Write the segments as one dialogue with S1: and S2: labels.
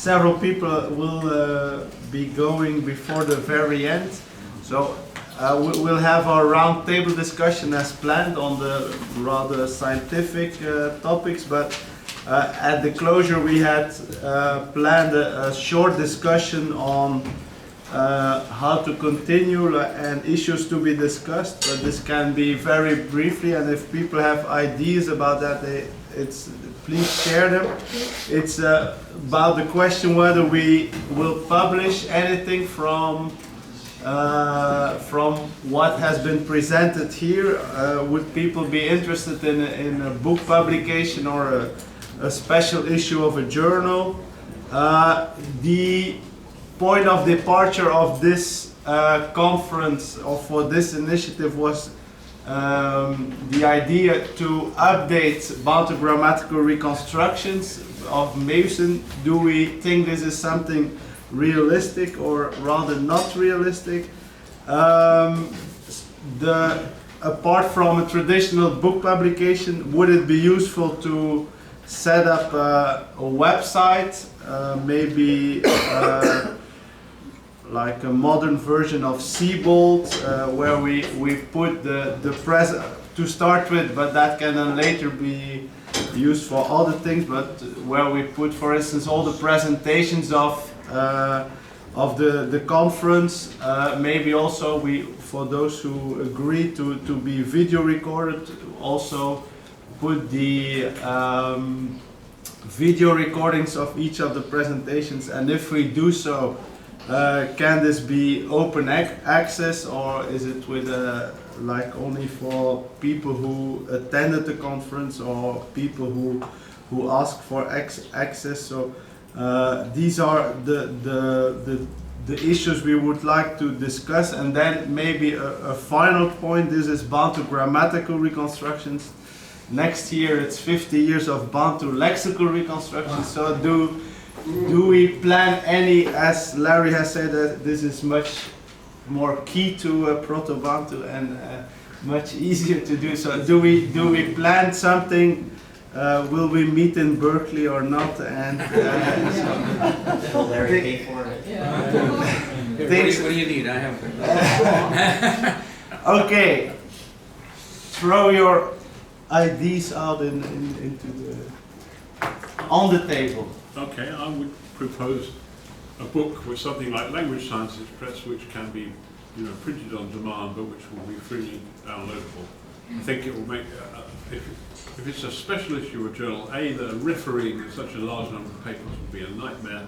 S1: several people will be going before the very end. So we'll have our round table discussion as planned on the rather scientific topics, but at the closure we had planned a short discussion on how to continue and issues to be discussed, but this can be very briefly, and if people have ideas about that, please share them. It's about the question whether we will publish anything from what has been presented here. Would people be interested in a book publication or a special issue of a journal? The point of departure of this conference or for this initiative was the idea to update Bantu grammatical reconstructions of Meusen. Do we think this is something realistic or rather not realistic? Apart from a traditional book publication, would it be useful to set up a website, maybe like a modern version of Seabold, where we put the present to start with, but that can then later be used for other things, but where we put, for instance, all the presentations of the conference, maybe also for those who agree to be video recorded, also put the video recordings of each of the presentations, and if we do so, can this be open access, or is it with like only for people who attended the conference or people who ask for access? So these are the issues we would like to discuss, and then maybe a final point. This is Bantu grammatical reconstructions. Next year it's 50 years of Bantu lexical reconstruction. So do we plan any, as Larry has said, that this is much more key to Proto-Bantu and much easier to do. So do we plan something? Will we meet in Berkeley or not? And
S2: will Larry pay for it?
S3: What do you need? I have.
S1: Okay, throw your ideas out into on the table.
S4: Okay, I would propose a book with something like Language Sciences Press, which can be, printed on demand, but which will be freely downloadable. I think it will make, if it's a special issue of a journal, the refereeing such a large number of papers would be a nightmare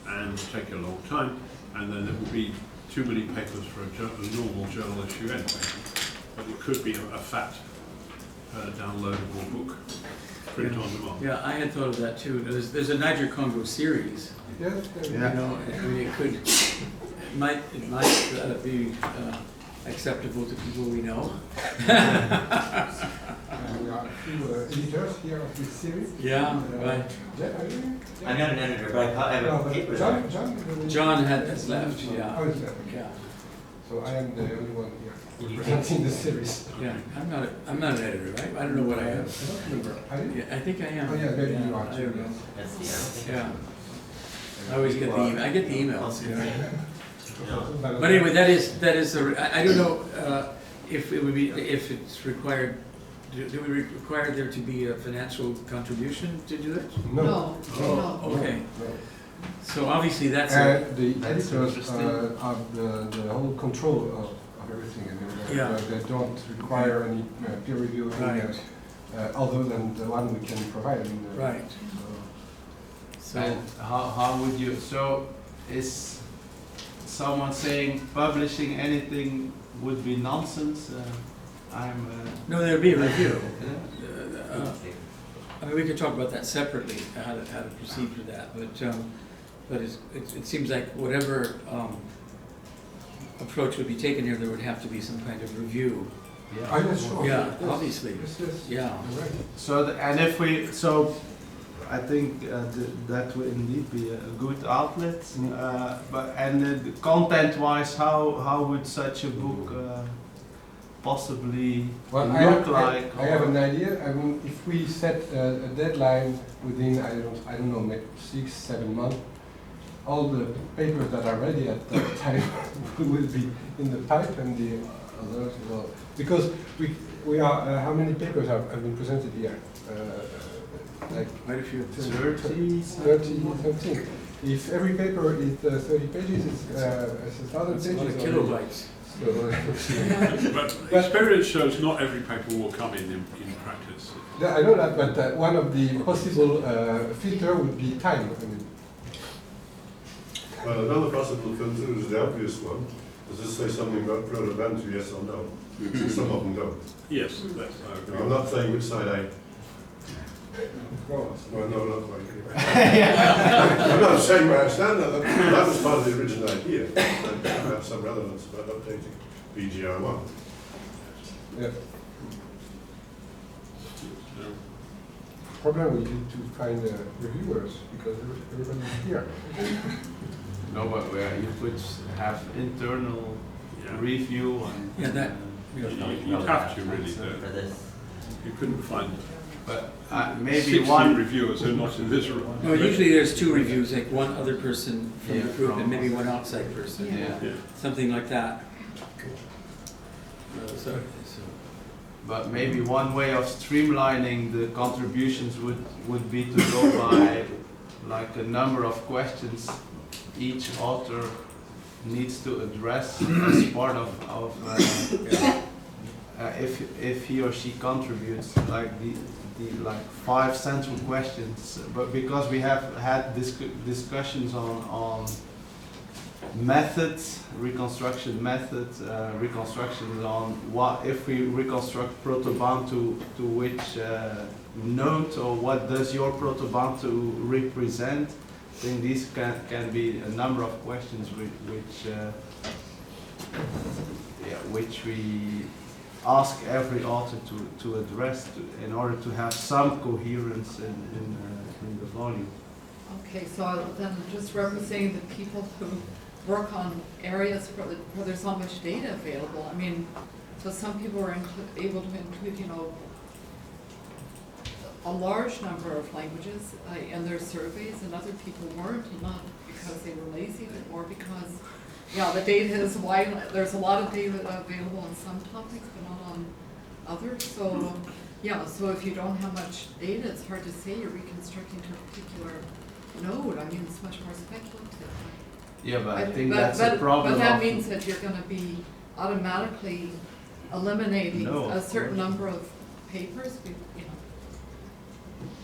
S4: and take a long time, and then it would be too many papers for a normal journal issue anyway. But it could be a fat, downloadable book. Print on demand.
S3: Yeah, I had thought of that too. There's a Niger Congo series.
S5: Yes,
S3: It might be acceptable to people we know.
S5: we are a few editors here of this series.
S3: Yeah, right.
S2: I'm not an editor, but I have a paper.
S3: John has left. Yeah.
S5: Oh, he's left.
S3: Yeah.
S5: So I am the only one here presenting the series.
S3: Yeah, I'm not an editor, right? I don't know what I am.
S5: I don't remember. Are you?
S3: Yeah, I think I am.
S5: Oh yeah, maybe you are
S3: I
S5: too.
S3: don't know.
S2: That's the
S3: Yeah. I always get I get the emails.
S2: No.
S3: But anyway, that is I don't know if it would be, if it's required. Do we require there to be a financial contribution to do it?
S5: No.
S3: Oh, okay.
S5: No.
S3: So obviously that's
S5: the editors have the whole control of everything. I mean,
S3: Yeah.
S5: They don't require any peer review
S3: Right.
S5: other than the one we can provide. I mean,
S3: right. So
S1: And how would you, so is someone saying publishing anything would be nonsense?
S3: no, there'd be a review. I mean, we could talk about that separately, how to proceed with that. But it seems like whatever approach would be taken here, there would have to be some kind of review.
S5: Oh, yes, sure.
S3: Yeah,
S5: Yes.
S3: obviously.
S5: Yes.
S3: Yeah.
S5: You're right.
S1: So I think that would indeed be a good outlet. The content-wise, how would such a book possibly look like?
S5: I have an idea. I mean, if we set a deadline within I don't know, maybe 6-7 months, all the papers that are ready at that time will be in the pipe, and the others will, because we are, how many papers have been presented here? Like
S3: Quite a few.
S1: 30.
S5: 13. If every paper is 30 pages, it's 1,000
S3: That's
S5: pages.
S3: a lot of
S5: already.
S3: kilobytes.
S5: So,
S4: But experience shows not every paper will come in practice.
S5: yeah, I know that, but one of the possible filter would be time. I mean,
S6: Well, another possible filter is the obvious one. Does this say something about Proto-Bantu, yes or no? Some of them don't.
S4: Yes, that's, I agree.
S6: I'm not saying which side I... Well, no, not quite. I'm not saying where I stand. That was part of the original idea. And have some relevance about updating BGR1.
S5: yeah. Problem we need to find reviewers because everybody's here.
S1: No, but where you could have internal
S4: Yeah.
S1: review and
S3: Yeah, that, you know,
S4: You'd have to really,
S2: For this.
S4: you couldn't find
S1: but maybe
S4: 60
S1: one.
S4: reviewers who are not in this room.
S3: no, usually there's two reviews, like one other person from the
S1: Yeah,
S3: group and
S1: from-
S3: maybe one outside person.
S1: Yeah.
S4: Yeah.
S3: Something like that. So,
S1: But maybe one way of streamlining the contributions would be to go by like a number of questions each author needs to address as part of if he or she contributes, like the like 5 central questions. But because we have had discussions on methods, reconstructions on what if we reconstruct Proto-Bantu to which note, or what does your Proto-Bantu represent. I think these can be a number of questions which we ask every author to address in order to have some coherence in the volume.
S7: Okay, so then just referencing the people who work on areas where there's not much data available. I mean, so some people are able to include, you know, a large number of languages in their surveys, and other people weren't, not because they were lazy, but more because, yeah, the data is wide. There's a lot of data available on some topics, but not on others. So, yeah, so if you don't have much data, it's hard to say you're reconstructing to a particular node. I mean, it's much more speculative.
S1: Yeah, but I think that's a problem.
S7: But that
S1: of-
S7: means that you're gonna be automatically eliminating
S1: No,
S7: a
S1: of
S7: certain
S1: course.
S7: number of papers, you know.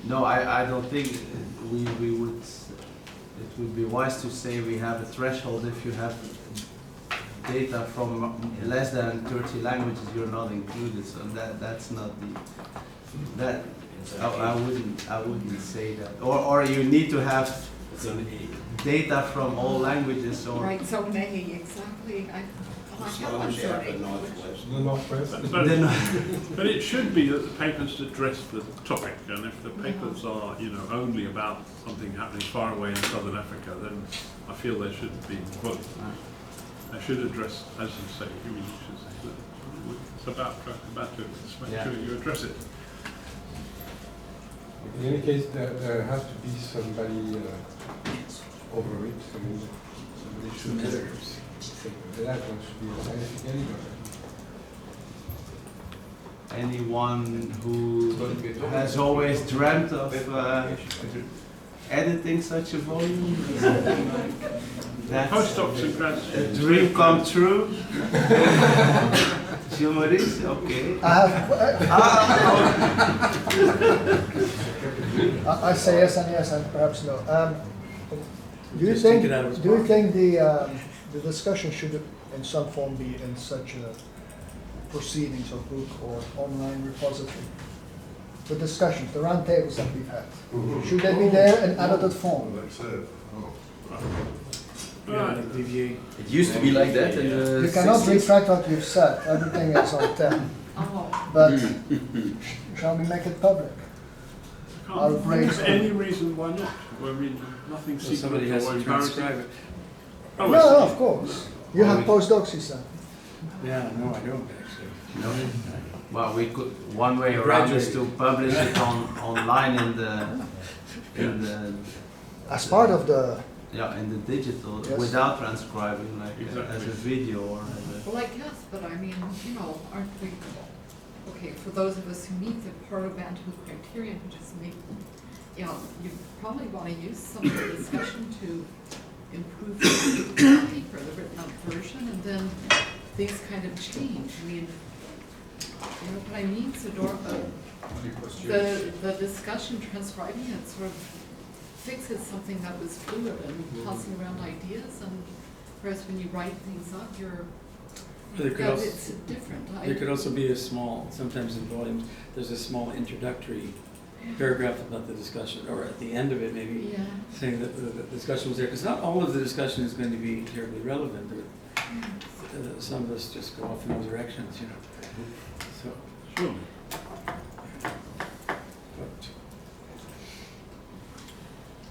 S1: No, I don't think we would, it would be wise to say we have a threshold. If you have data from less than 30 languages, you're not included, so that's not the, I wouldn't say that. Or you need to have data from all languages, or.
S7: Right, so nay, exactly. I have one survey.
S5: The Northwest.
S4: But it should be that the papers address the topic, and if the papers are, you know, only about something happening far away in southern Africa, then I feel there should be, well, they should address, as you say, human issues. It's about to make sure you address it.
S5: In any case, there has to be somebody over it. I mean, somebody should.
S3: editors.
S5: That one should be a scientific editor.
S1: Anyone who has always dreamt of editing such a volume? That's
S4: Postdocs and grad
S1: a
S4: students.
S1: dream come true. Gilles Maurice, okay.
S8: I say yes and yes and perhaps no. Do you
S3: Just
S8: think?
S3: take it out of his
S8: Do you
S3: pocket.
S8: think the discussion should, in some form, be in such a proceedings or book or online repository? The discussions, the round tables that we've had, should they be there in edited form?
S6: Like I said,
S3: Yeah, like VVA.
S9: It used to be like that in the
S8: You cannot
S9: 60s.
S8: retract what you've said. Everything is on 10.
S7: Oh,
S8: But shall we make it public? I'll
S4: Can't think of
S8: brainstorm.
S4: any reason why not. I mean, nothing
S3: So
S4: secret
S3: somebody has
S4: or
S3: to
S4: embarrassing.
S3: transcribe it.
S4: Oh,
S8: No,
S4: it's-
S8: no, of course. You have postdocs, you said.
S3: Yeah, no, I don't actually.
S1: Well, we could, one way around is to publish it online in the
S8: As part of the
S1: yeah, in the digital,
S8: Yes.
S1: without transcribing, like
S4: Exactly.
S1: as a video or as a.
S7: Well, I guess, but I mean, you know, aren't we, okay, for those of us who meet the Proto-Bantu criterion, which is make, you know, you probably want to use some of the discussion to improve the paper, the written up version, and then things kind of change. I mean, you know what I mean? So the discussion transcribing it sort of fixes something that was fluid and tossing around ideas, and whereas when you write things up, you're,
S3: There could
S7: yeah,
S3: also,
S7: it's different.
S3: there could also be a small, sometimes in volumes, there's a small introductory paragraph about the discussion, or at the end of it maybe,
S7: Yeah.
S3: saying that the discussion was there, because not all of the discussion is going to be terribly relevant. Some of us just go off in all directions, you know. So,
S4: Surely.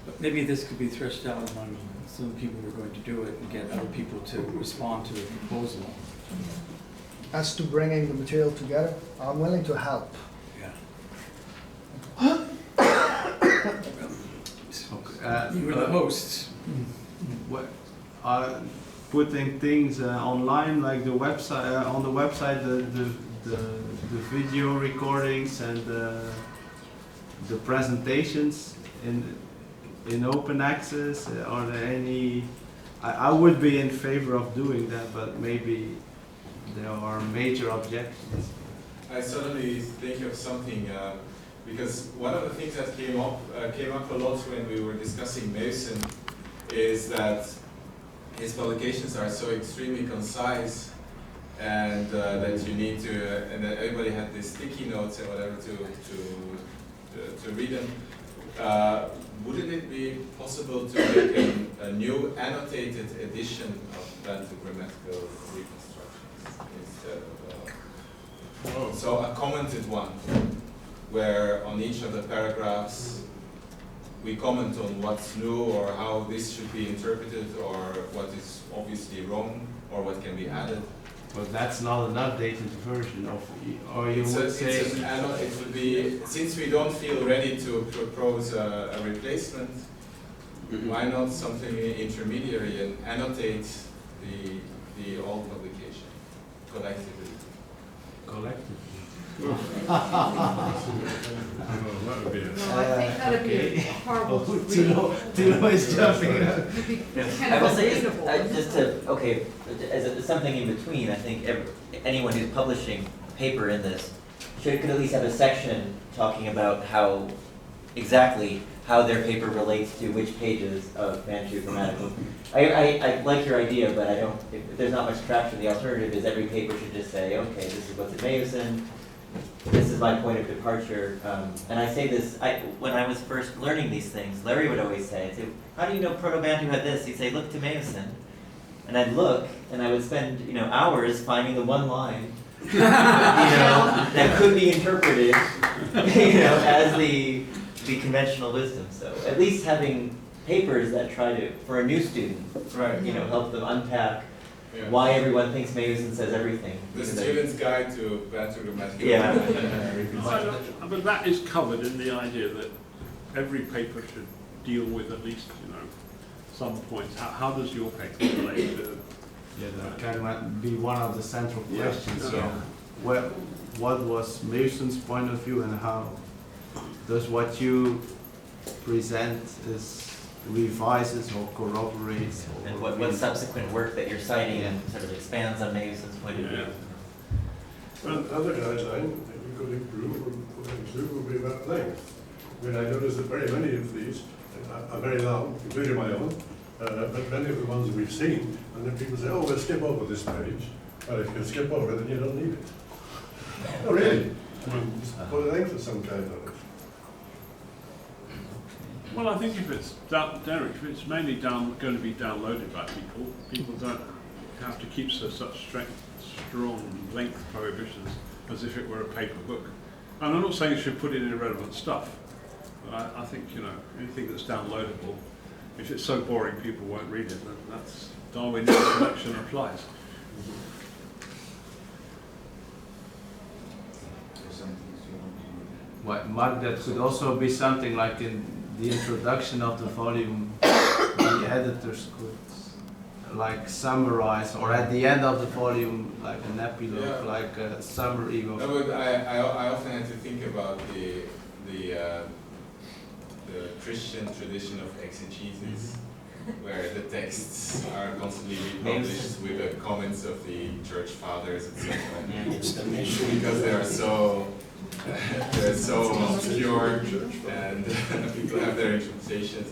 S3: but maybe this could be threshed out among some of the people who are going to do it and get other people to respond to the proposal.
S8: As to bringing the material together, I'm willing to help.
S3: Yeah.
S1: Okay.
S3: You were the hosts.
S1: What, putting things online, like the website, on the website, the video recordings and the presentations in open access. Are there any? I would be in favor of doing that, but maybe there are major objections.
S10: I suddenly think of something, because one of the things that came up a lot when we were discussing Mason is that his publications are so extremely concise, and that you need to, and that everybody had these sticky notes and whatever to read them. Wouldn't it be possible to make a new annotated edition of Bantu grammatical reconstructions instead of so a commented one, where on each of the paragraphs we comment on what's new or how this should be interpreted or what is obviously wrong or what can be added.
S1: But that's not an updated version of, or you
S10: It would be, since we don't feel ready to propose a replacement, why not something intermediary and annotate the old publication collectively?
S1: Collectively.
S4: Oh, that would be it.
S7: No, I think that'd be
S1: okay.
S7: horrible to read.
S1: Tilo is jumping.
S7: It'd be kind
S2: I
S7: of
S2: will say,
S7: unreadable.
S2: just to, okay, as something in between, I think anyone who's publishing paper in this could at least have a section talking about exactly how their paper relates to which pages of Bantu grammatical. I like your idea, but I don't, if there's not much traction, the alternative is every paper should just say, okay, this is what's in Mason, this is my point of departure. And I say this, when I was first learning these things, Larry would always say, how do you know Proto-Bantu had this? He'd say, look to Mason. And I'd look, and I would spend, hours finding the one line, that could be interpreted, as the conventional wisdom. So at least having papers that try to, for a new student,
S10: Right.
S2: help them unpack
S10: Yeah.
S2: why everyone thinks Mason says everything.
S10: The student's guide to Bantu grammatical.
S2: Yeah.
S4: But that is covered in the idea that every paper should deal with at least, some points. How does your paper relate to?
S1: Yeah, that can be one of the central questions.
S4: Yeah.
S1: So, what was Mason's point of view, and how does what you present is revises or corroborates?
S2: And what subsequent work that you're citing sort of expands on Mason's point of view.
S6: Another guideline that we could improve or could include would be about length. I mean, I noticed that very many of these are very long, including my own, but many of the ones we've seen, and then people say, oh, we'll skip over this page. Well, if you can skip over it, then you don't need it. Oh, really? I mean, just put a length of some kind on it.
S4: Well, I think if it's Derek, if it's mainly going to be downloaded by people don't have to keep such strong length prohibitions as if it were a paper book. And I'm not saying you should put in irrelevant stuff, but I think anything that's downloadable, if it's so boring people won't read it, then that's Darwinian selection applies.
S1: Mark, that could also be something like in the introduction of the volume, the editors could like summarize, or at the end of the volume, like an epilogue,
S10: Yeah.
S1: like a summary
S10: No,
S1: of.
S10: but I often had to think about the Christian tradition of exegesis, where the texts are constantly republished with the comments of the church fathers, etc. Because they are so they're so obscure, and people have their interpretations.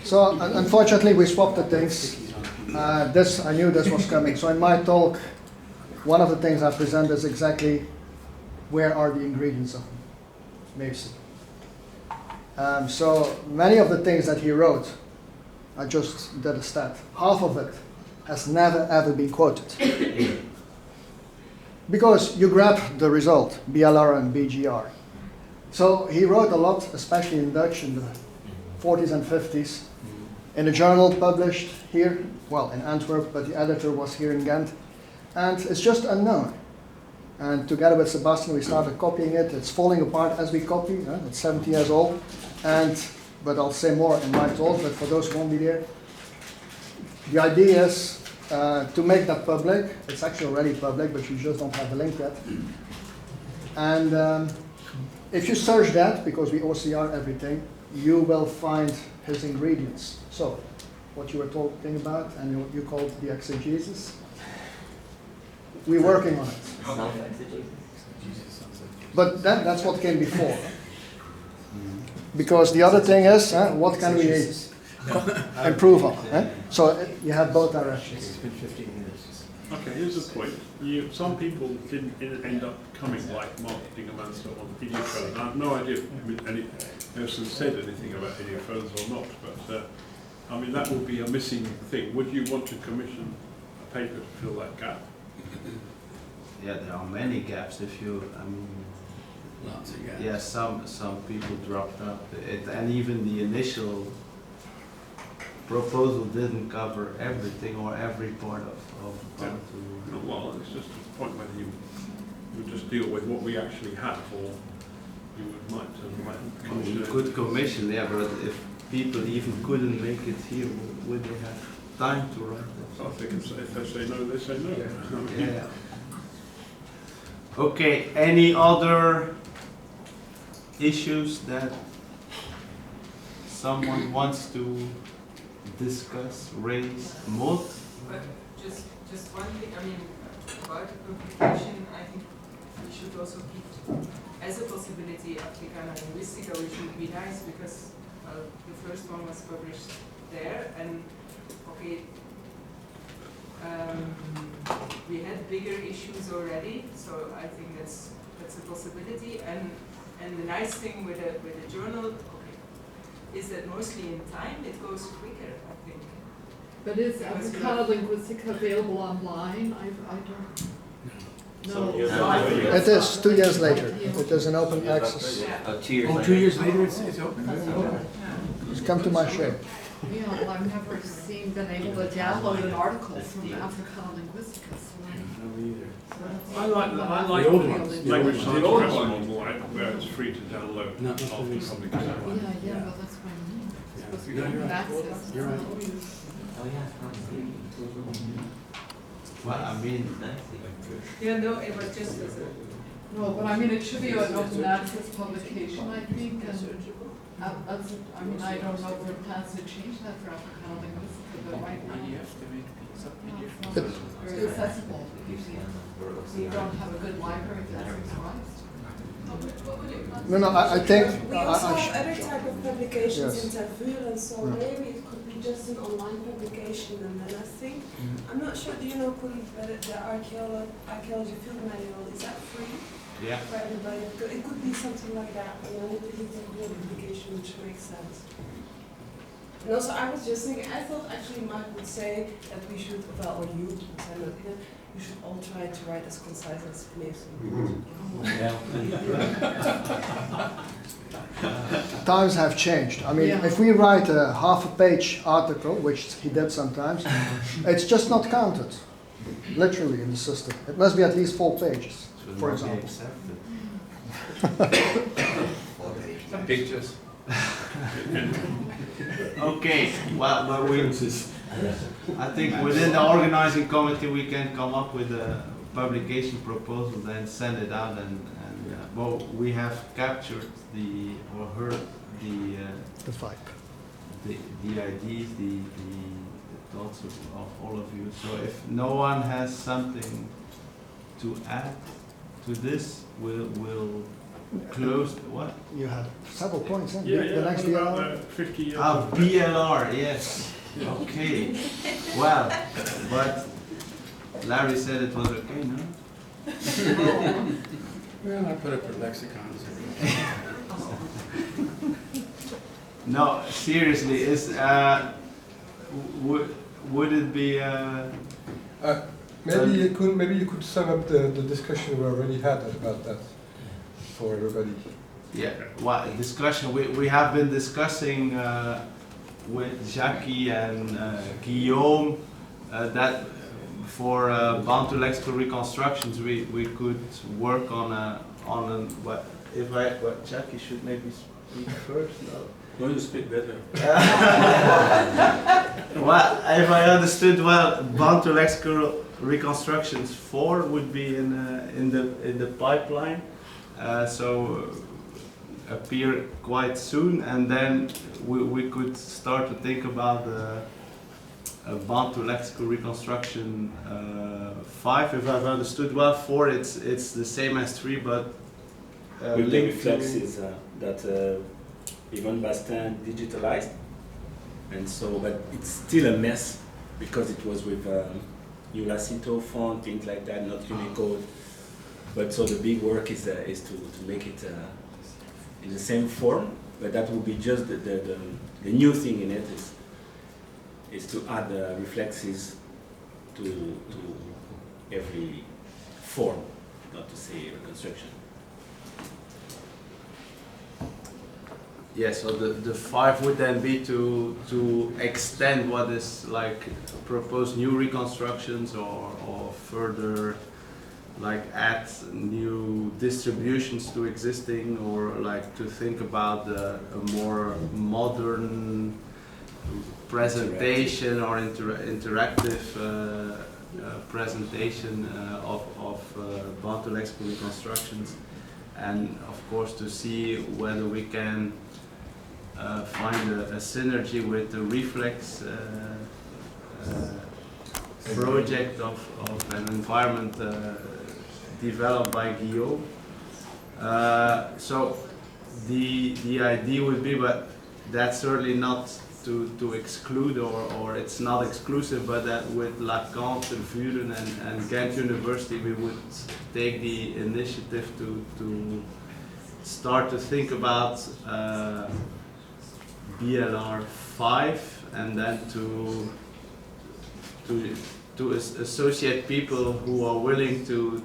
S8: So unfortunately, we swapped the things. I knew this was coming. So in my talk, one of the things I present is exactly where are the ingredients of Mason. So many of the things that he wrote, I just did a stat. Half of it has never ever been quoted. Because you grab the result, BLR and BGR. So he wrote a lot, especially in Dutch in the 40s and 50s, in a journal published here, well, in Antwerp, but the editor was here in Ghent. And it's just unknown. And together with Sebastian, we started copying it. It's falling apart as we copy. It's 70 years old. But I'll say more in my talk, but for those who won't be there, the idea is to make that public. It's actually already public, but you just don't have the link yet. And if you search that, because we OCR everything, you will find his ingredients. So, what you were talking about, and you called the exegesis, we're working on it. But that's what came before. Because the other thing is, what can we improve on? So you have both directions.
S3: It's been 15 years.
S4: Okay, here's the point. Some people didn't end up coming like marketing a man on idiophones. I have no idea if any person said anything about idiophones or not, but I mean that would be a missing thing. Would you want to commission a paper to fill that gap?
S1: Yeah, there are many gaps. If you, I mean,
S3: Lots of gaps.
S1: yeah, some people dropped out. And even the initial proposal didn't cover everything or every part of Bantu.
S4: No, well, it's just a point whether you would just deal with what we actually have, or you might commission
S1: You
S4: it.
S1: could commission, yeah, but if people even couldn't make it here, would they have time to write
S4: So
S1: it?
S4: if they say no, they say no.
S1: Yeah. Okay, any other issues that someone wants to discuss, raise, Maud?
S11: But just one thing, I mean, about the publication, I think we should also keep as a possibility Africana Linguistica, which would be nice because the first one was published there, and okay, we had bigger issues already, so I think that's a possibility. And the nice thing with a journal, okay, is that mostly in time it goes quicker, I think.
S7: But is Africana Linguistica available online? I don't. No.
S8: It is 2 years later. It is an open access.
S2: Oh, 2 years
S3: Oh,
S2: later.
S3: 2 years later it's open?
S8: Just come to my show.
S7: Yeah, well, I've never been able to download an article from Africana Linguistica.
S3: No, either.
S4: I like
S3: The old ones.
S4: language
S3: The
S4: science
S3: old
S4: press
S3: ones.
S4: model, where it's free to download
S3: No,
S4: after
S3: not the recent.
S4: publication.
S7: Yeah, well, that's what I mean. It's supposed to be
S3: Yeah, you're
S7: open
S3: right.
S7: access.
S3: You're right.
S2: Oh, yeah.
S1: Well, I mean,
S11: Yeah, no, it was just as a.
S7: No, but I mean, it should be an open access publication, I think, and I mean, I don't know if there are plans to change that for Africana Linguistica, but right now, it's not very accessible. We don't have a good library that's expressed.
S8: No, I think.
S12: We also have
S8: I
S12: other type of publications
S8: Yes.
S12: in Tervuur, and so maybe it could be just an online publication. And then I think, I'm not sure, do you know, the archaeology field manual, is that free
S1: yeah.
S12: for everybody? It could be something like that, and then it could be a publication which makes sense. And also, I was just thinking, I thought actually Mark would say that we should, well, or you, because I'm not here, we should all try to write as concise as Mason.
S8: Times have changed. I mean,
S7: Yeah.
S8: if we write a half-a-page article, which he did sometimes, it's just not counted, literally, in the system. It must be at least 4 pages,
S1: Should
S8: for
S1: not be
S8: example.
S1: accepted.
S9: Pictures.
S1: Okay, well, but I think within the organizing committee we can come up with a publication proposal, then send it out, and well, we have captured or heard the
S8: vibe.
S1: the ideas, the thoughts of all of you. So if no one has something to add to this, we'll close. What?
S8: You had several points, huh?
S4: Yeah,
S8: The next
S4: what about
S8: DLR?
S4: 50 years.
S1: BLR, yes. Okay. Well, but Larry said it was okay, no?
S3: Well, I put up with lexicons.
S1: No, seriously, would it be
S5: Maybe you could sum up the discussion we already had about that for everybody.
S1: yeah, well, discussion, we have been discussing with Jackie and Guillaume that for Bantu lexical reconstructions we could work on what Jackie should maybe speak first. No?
S9: No, you speak better.
S1: Well, if I understood well, Bantu lexical reconstructions 4 would be in the pipeline, so appear quite soon, and then we could start to think about the Bantu lexical reconstruction 5. If I've understood well, 4 it's the same as 3, but
S13: with the
S1: linked to-
S13: reflexes that even Bastin digitalized, and so, but it's still a mess because it was with Ulacito font, things like that, not Unicode. But so the big work is to make it in the same form, but that will be just the new thing in it is to add reflexes to every form, not to say reconstruction.
S1: Yeah, so the 5 would then be to extend what is like propose new reconstructions or further like add new distributions to existing, or like to think about a more modern presentation or interactive presentation of Bantu lexical reconstructions, and of course to see whether we can find a synergy with the reflex project of an environment developed by Guillaume. So the idea would be, but that's certainly not to exclude, or it's not exclusive, but that with Lacan, Tervuren and Ghent University we would take the initiative to start to think about BLR 5, and then to associate people who are willing to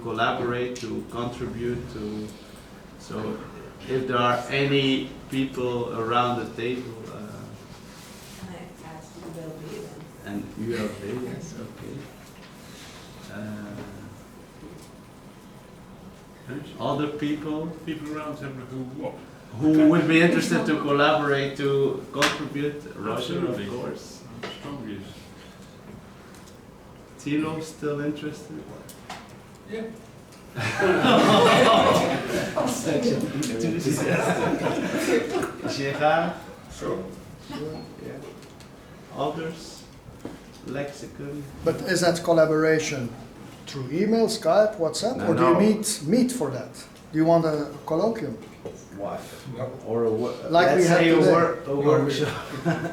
S1: collaborate, to contribute to. So if there are any people around the table,
S12: Can I ask ULB then?
S1: and ULB, yes, okay. Other people
S4: People around him who what?
S1: who would be interested to collaborate, to contribute, Roger,
S4: Absolutely.
S1: of course.
S4: Strong views.
S1: Tilo still interested?
S10: Yeah.
S1: Such an enthusiast. Gerard?
S10: Sure.
S1: Yeah. Others? Lexicon?
S8: But is that collaboration through email, Skype, WhatsApp,
S1: No,
S8: or do
S1: no.
S8: you meet for that? Do you want a colloquium?
S1: What?
S5: No.
S1: Or
S8: Like we
S1: let's
S8: had
S1: say
S8: today.
S1: a workshop.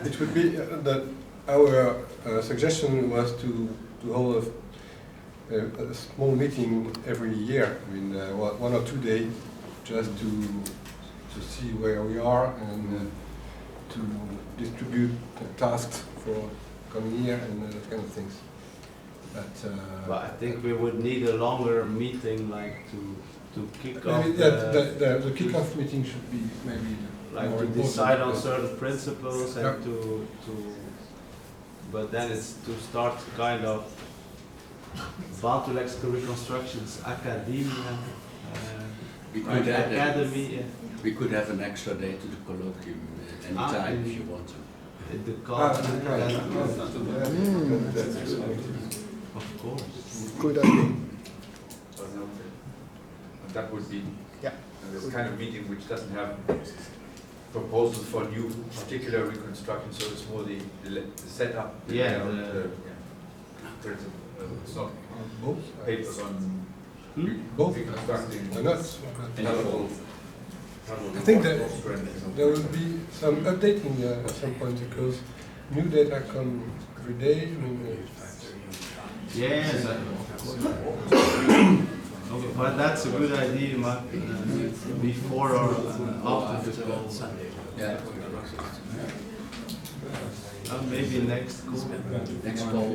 S5: It would be that our suggestion was to hold a small meeting every year, I mean 1 or 2 days, just to see where we are and to distribute tasks for coming year and that kind of things.
S1: But I think we would need a longer meeting, like to kick off.
S5: Maybe the kick-off meeting should be maybe
S1: Like
S5: more
S1: to
S5: important.
S1: decide on certain principles and
S5: Yeah.
S1: but then it's to start kind of Bantu lexical reconstructions academia,
S9: We could add that.
S1: academy. Yeah.
S9: We could have an extra day to the colloquium anytime if you want to.
S1: The
S5: Ah,
S1: call.
S5: Of
S1: course.
S8: Good idea.
S14: That would be
S8: Yeah.
S14: this kind of meeting which doesn't have proposals for new particular reconstruction, so it's more the setup.
S1: Yeah,
S14: It's not
S5: Both?
S14: papers on
S5: Both?
S14: reconstructing.
S5: Why not?
S14: tunnel-
S5: I think that
S14: tunnel-
S5: there will be some updating at some point because new data come every day. I mean,
S1: Yes, but that's a good idea, Mark, before or after the call.
S9: Yeah.
S1: Maybe next call.
S9: Next call.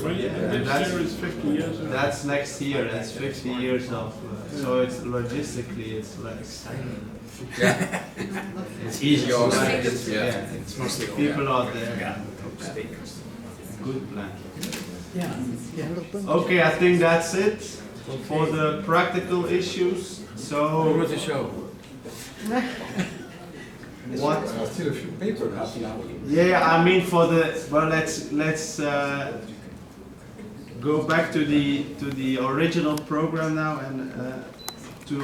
S4: Well,
S1: Yeah,
S4: next
S1: that's-
S4: year is 50 years ago.
S1: That's next year, that's 50 years of, so it's logistically, it's less.
S9: Yeah. It's easier
S1: It's
S9: also.
S1: like-
S9: Yeah.
S1: It's mostly people out there.
S9: Yeah.
S1: Good plan.
S3: Yeah.
S1: Okay, I think that's it for the practical issues.
S3: What
S1: So
S3: was the show?
S1: what?
S5: still a few papers.
S1: Yeah, I mean for the, well, let's go back to the original program now and